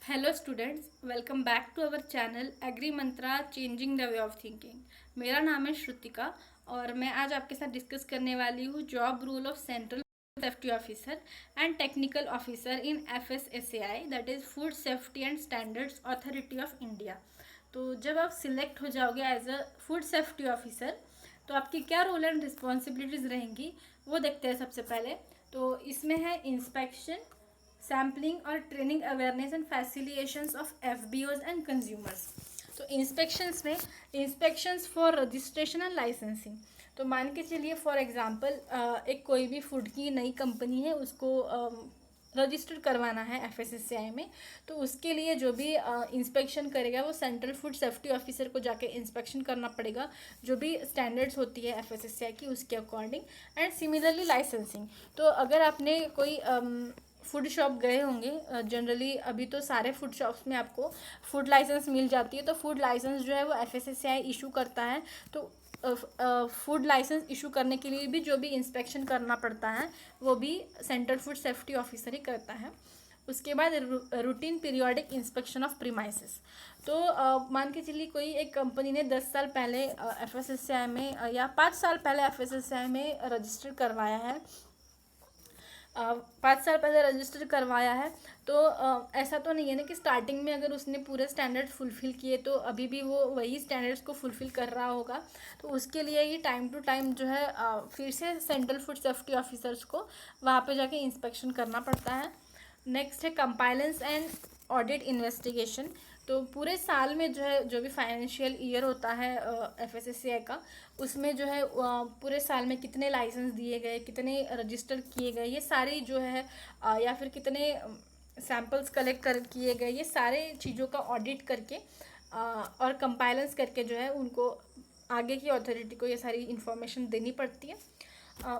Hello students, welcome back to our channel Agri Mantra changing the way of thinking. मेरा नाम है श्रुतिका और मैं आज आपके साथ डिस्कस करने वाली हूँ job rule of central safety officer and technical officer in FSSAI, that is Food safety and Standards Authority of India. तो जब आप सिलेक्ट हो जाओगे as a food safety officer तो आपकी क्या रोल एंड रिस्पॉन्सिबिलिटीज़ रहेंगी वो देखते हैं। सबसे पहले तो इसमें है इंस्पेक्शन, सैम्पलिंग और training awareness and facilitations of FBOs and consumers. तो इंस्पेक्शंस में inspections for registration and licensing. तो मान के चलिए फॉर एग्जांपल एक कोई भी फूड की नई कंपनी है, उसको रजिस्टर करवाना है FSSAI में। तो उसके लिए जो भी इंस्पेक्शन करेगा वो सेंट्रल फूड सेफ्टी ऑफिसर को जाके इंस्पेक्शन करना पड़ेगा, जो भी स्टैंडर्ड्स होती है FSSAI की उसके अकॉर्डिंग। And similarly licensing. तो अगर आपने कोई फूड शॉप गए होंगे, जनरली अभी तो सारे फूड शॉप्स में आपको फूड लाइसेंस मिल जाती है। तो फूड लाइसेंस जो है वो FSSAI इशू करता है। तो फूड लाइसेंस इशू करने के लिए भी जो भी इंस्पेक्शन करना पड़ता है वो भी सेंट्रल फूड सेफ्टी ऑफिसर ही करता है। उसके बाद routine periodic inspection of premises. तो मान के चलिए कोई एक कंपनी ने 10 साल पहले FSSAI में या 5 साल पहले FSSAI में रजिस्टर करवाया है, 5 साल पहले रजिस्टर करवाया है। तो ऐसा तो नहीं है ना कि स्टार्टिंग में अगर उसने पूरे स्टैंडर्ड फुलफ़िल किए तो अभी भी वो वही स्टैंडर्ड्स को फुलफ़िल कर रहा होगा। तो उसके लिए ये टाइम टू टाइम जो है फिर से सेंट्रल फूड सेफ्टी ऑफिसर्स को वहाँ पे जाके इंस्पेक्शन करना पड़ता है। नेक्स्ट है कंपाइलेंस एंड ऑडिट इन्वेस्टिगेशन। तो पूरे साल में जो है जो भी फाइनेंशियल ईयर होता है FSSAI का, उसमें जो है पूरे साल में कितने लाइसेंस दिए गए, कितने रजिस्टर किए गए, ये सारी जो है या फिर कितने सैम्पल्स कलेक्ट कर किए गए, ये सारे चीज़ों का ऑडिट करके और कंपाइलेंस करके जो है उनको आगे की अथॉरिटी को ये सारी इन्फॉर्मेशन देनी पड़ती है।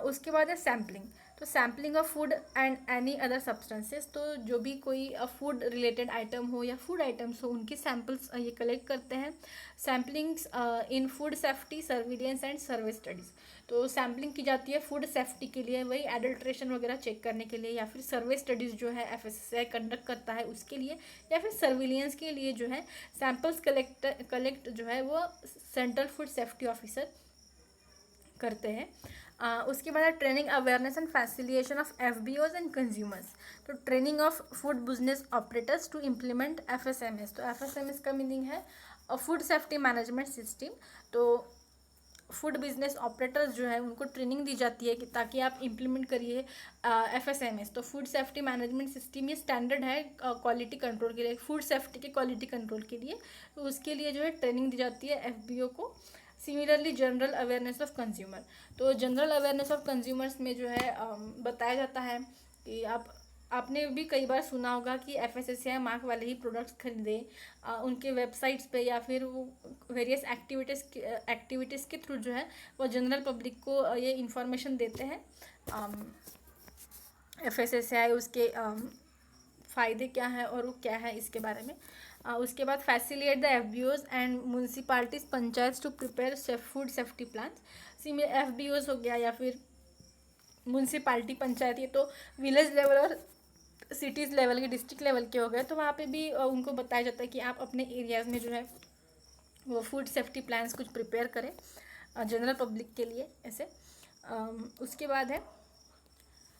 उसके बाद है सैम्पलिंग। तो sampling of food and any other substances. तो जो भी कोई फूड रिलेटेड आइटम हो या फूड आइटम्स हो उनकी सैम्पल्स ये कलेक्ट करते हैं। Samplings in food safety surveillance and survey studies. तो सैम्पलिंग की जाती है फूड सेफ्टी के लिए, वही एडल्ट्रेशन वगैरह चेक करने के लिए, या फिर सर्वे स्टडीज़ जो है FSSAI कंडक्ट करता है उसके लिए, या फिर सर्विलियंस के लिए जो है सैम्पल्स कलेक्ट जो है वो सेंट्रल फूड सेफ्टी ऑफिसर करते हैं। उसके बाद है training awareness and facilitation of FBOs and consumers. तो training of food business operators to implement FSMS। तो FSMS का मीनिंग है फूड सेफ्टी मैनेजमेंट सिस्टम। तो फूड बिजनेस ऑपरेटर्स जो है उनको ट्रेनिंग दी जाती है कि ताकि आप इम्प्लीमेंट करिए FSMS। तो फूड सेफ्टी मैनेजमेंट सिस्टम ये स्टैंडर्ड है क्वालिटी कंट्रोल के लिए, फूड सेफ्टी के क्वालिटी कंट्रोल के लिए। तो उसके लिए जो है ट्रेनिंग दी जाती है FBO को। Similarly general awareness of consumer. तो जनरल अवेयरनेस ऑफ कंज्यूमर्स में जो है बताया जाता है कि आपने भी कई बार सुना होगा कि FSSAI मार्क वाले ही प्रोडक्ट्स खरीदें उनके वेबसाइट्स पे, या फिर वो वेरियस एक्टिविटीज़ के थ्रू जो है वो जनरल पब्लिक को ये इंफॉर्मेशन देते हैं FSSAI, उसके फ़ायदे क्या हैं और वो क्या है इसके बारे में। उसके बाद facilitate the FBOs and municipalities panchayat to prepare food safety plans. FBOs हो गया या फिर म्यूनसिपालिटी पंचायत, ये तो विलेज लेवल और सिटीज़ लेवल के, डिस्ट्रिक्ट लेवल के हो गए। तो वहाँ पे भी उनको बताया जाता है कि आप अपने एरियाज़ में जो है वो फूड सेफ्टी प्लान्स कुछ प्रिपेयर करें जनरल पब्लिक के लिए ऐसे। उसके बाद है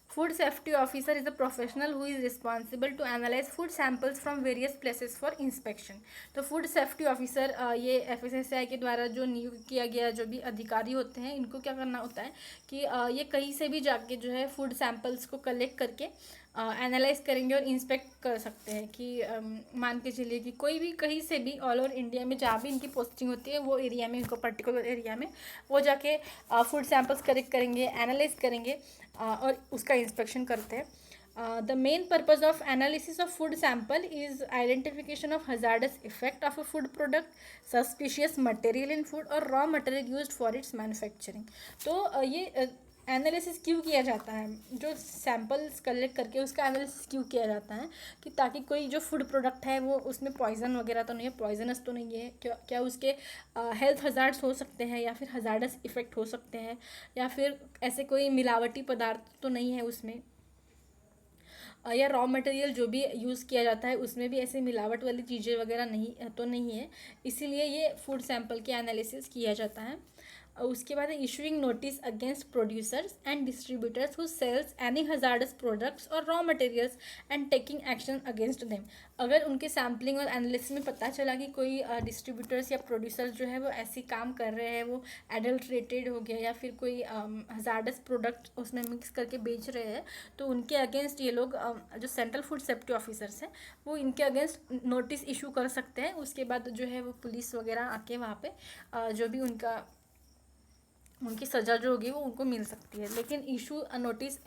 food safety officer is a professional who is responsible to analyse food samples from various places for inspection. तो फूड सेफ्टी ऑफिसर ये FSSAI के द्वारा जो नियुक्त किया गया जो भी अधिकारी होते हैं, इनको क्या करना होता है कि ये कहीं से भी जाके जो है फूड सैम्पल्स को कलेक्ट करके एनालाइज करेंगे और इंस्पेक्ट कर सकते हैं। कि मान के चलिए कि कोई भी कहीं से भी ऑल ओवर इंडिया में जहाँ भी इनकी पोस्टिंग होती है वो एरिया में, इनको पर्टिकुलर एरिया में वो जाके फूड सैम्पल्स कलेक्ट करेंगे, एनालाइज करेंगे और उसका इंस्पेक्शन करते हैं। The main purpose of analysis of food sample is identification of hazardous effect of a food product, suspicious material in food और raw material used for its manufacturing. तो ये analysis क्यों किया जाता है, जो सैम्पल्स कलेक्ट करके उसका एनालिसिस क्यों किया जाता है कि ताकि कोई जो फूड प्रोडक्ट है वो उसमें पॉइजन वगैरह तो नहीं है, पॉइजनस तो नहीं है, क्या उसके हेल्थ हजार्ड्स हो सकते हैं या फिर हजार्डस इफेक्ट हो सकते हैं, या फिर ऐसे कोई मिलावटी पदार्थ तो नहीं है उसमें। या रॉ मटेरियल जो भी यूज़ किया जाता है उसमें भी ऐसे मिलावट वाली चीज़ें वगैरह नहीं है, इसीलिए ये फूड सैंपल के एनालिसिस किया जाता है। उसके बाद issuing notice against producers and distributors who sells any hazardous products और raw materials and taking action against them. अगर उनके सैम्पलिंग और एनालिसिस में पता चला कि कोई डिस्ट्रीब्यूटर्स या प्रोड्यूसर्स जो है वो ऐसे काम कर रहे हैं, वो एडल्ट्रेटेड हो गया या फिर कोई हजार्डस प्रोडक्ट उसमें मिक्स करके बेच रहे हैं, तो उनके अगेंस्ट ये लोग जो सेंट्रल फूड सेफ्टी ऑफिसर्स हैं वो इनके अगेंस्ट नोटिस इशू कर सकते हैं। उसके बाद जो है वो पुलिस वगैरह आके वहाँ पे जो भी उनकी सज़ा जो होगी वो उनको मिल सकती है। लेकिन इशू नोटिस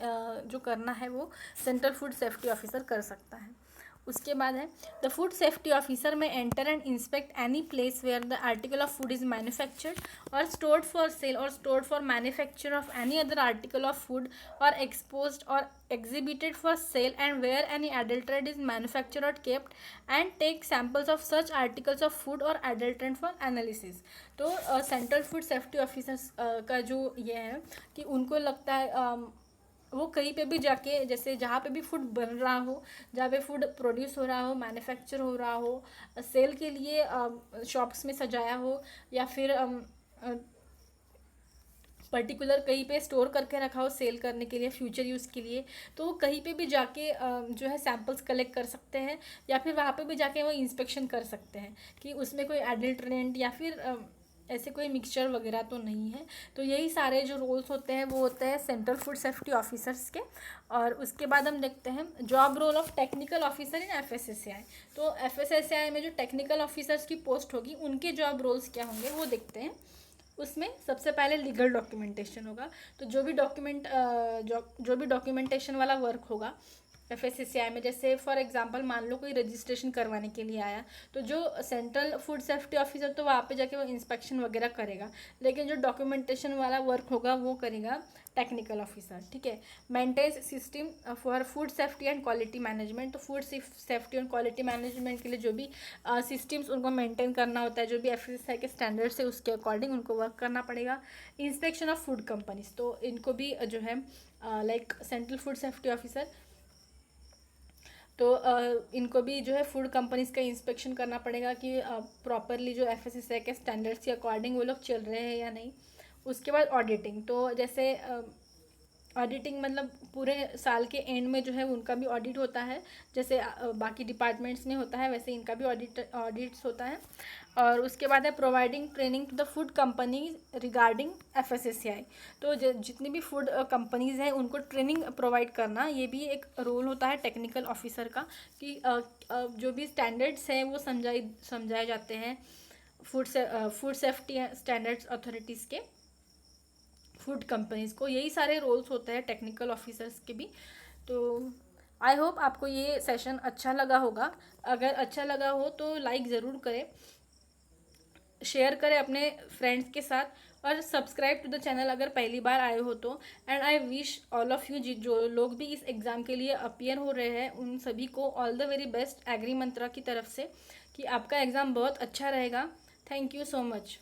जो करना है वो सेंट्रल फूड सेफ्टी ऑफिसर कर सकता है। उसके बाद है the food safety officer may enter and inspect any place where the article of food is manufactured और स्टोर्ड फॉर सेल और stored for manufacture of any other article of food और exposed और exhibited for sale and where any adulterant is manufactured or kept and take samples of such articles of food or adulterant for analysis। तो central food safety officers का जो ये है कि उनको लगता है वो कहीं पे भी जाके, जैसे जहाँ पे भी फूड बन रहा हो, जहाँ पे फूड प्रोड्यूस हो रहा हो, मैन्युफैक्चर हो रहा हो, सेल के लिए शॉप्स में सजाया हो या फिर पर्टिकुलर कहीं पे स्टोर करके रखा हो सेल करने के लिए, फ्यूचर यूज़ के लिए, तो कहीं पे भी जाके जो है सैम्पल्स कलेक्ट कर सकते हैं या फिर वहाँ पे भी जाके वो इंस्पेक्शन कर सकते हैं कि उसमें कोई एडल्ट्रेंट या फिर ऐसे कोई मिक्सचर वगैरह तो नहीं है। तो यही सारे जो रोल्स होते हैं वो होते हैं सेंट्रल फूड सेफ्टी ऑफिसर्स के। और उसके बाद हम देखते हैं job role of technical officer in FSSAI। तो FSSAI में जो टेक्निकल ऑफिसर्स की पोस्ट होगी उनके जॉब रोल्स क्या होंगे वो देखते हैं। उसमें सबसे पहले लीगल डॉक्यूमेंटेशन होगा। तो जो भी डॉक्यूमेंटेशन वाला वर्क होगा FSSAI में, जैसे फॉर एग्जांपल मान लो कोई रजिस्ट्रेशन करवाने के लिए आया, तो जो सेंट्रल फूड सेफ्टी ऑफिसर तो वहाँ पे जाके वो इंस्पेक्शन वगैरह करेगा, लेकिन जो डॉक्यूमेंटेशन वाला वर्क होगा वो करेगा टेक्निकल ऑफिसर। ठीक है। Maintains system for food safety and quality management. तो food safety and quality management के लिए जो भी सिस्टम्स उनको मेंटेन करना होता है, जो भी FSSAI के स्टैंडर्ड्स है उसके अकॉर्डिंग उनको वर्क करना पड़ेगा। इंस्पेक्शन ऑफ फूड कंपनीज, तो इनको भी जो है like central food safety officer, तो इनको भी जो है फूड कंपनीज़ का इंस्पेक्शन करना पड़ेगा कि प्रॉपरली जो FSSAI के स्टैंडर्ड्स के अकॉर्डिंग वो लोग चल रहे हैं या नहीं। उसके बाद ऑडिटिंग, तो जैसे ऑडिटिंग मतलब पूरे साल के एंड में जो है उनका भी ऑडिट होता है, जैसे बाकी डिपार्टमेंट्स में होता है वैसे इनका भी ऑडिट्स होता है। और उसके बाद है providing training to the food companies regarding FSSAI। तो जितनी भी फूड कंपनीज़ हैं उनको ट्रेनिंग प्रोवाइड करना, ये भी एक रोल होता है टेक्निकल ऑफिसर का कि जो भी स्टैंडर्ड्स हैं वो समझाए जाते हैं फूड सेफ्टी स्टैंडर्ड्स अथॉरिटीज़ के फूड कंपनीज़ को। यही सारे रोल्स होते हैं टेक्निकल ऑफिसर्स के भी। तो आई होप आपको ये सेशन अच्छा लगा होगा। अगर अच्छा लगा हो तो लाइक ज़रूर करें, शेयर करें अपने फ्रेंड्स के साथ और सब्सक्राइब टू द चैनल अगर पहली बार आए हो तो। And I wish all of you जो लोग भी इस एग्ज़ाम के लिए अपीयर हो रहे हैं उन सभी को all the very best agri Mantra की तरफ से कि आपका एग्ज़ाम बहुत अच्छा रहेगा। Thank you so much.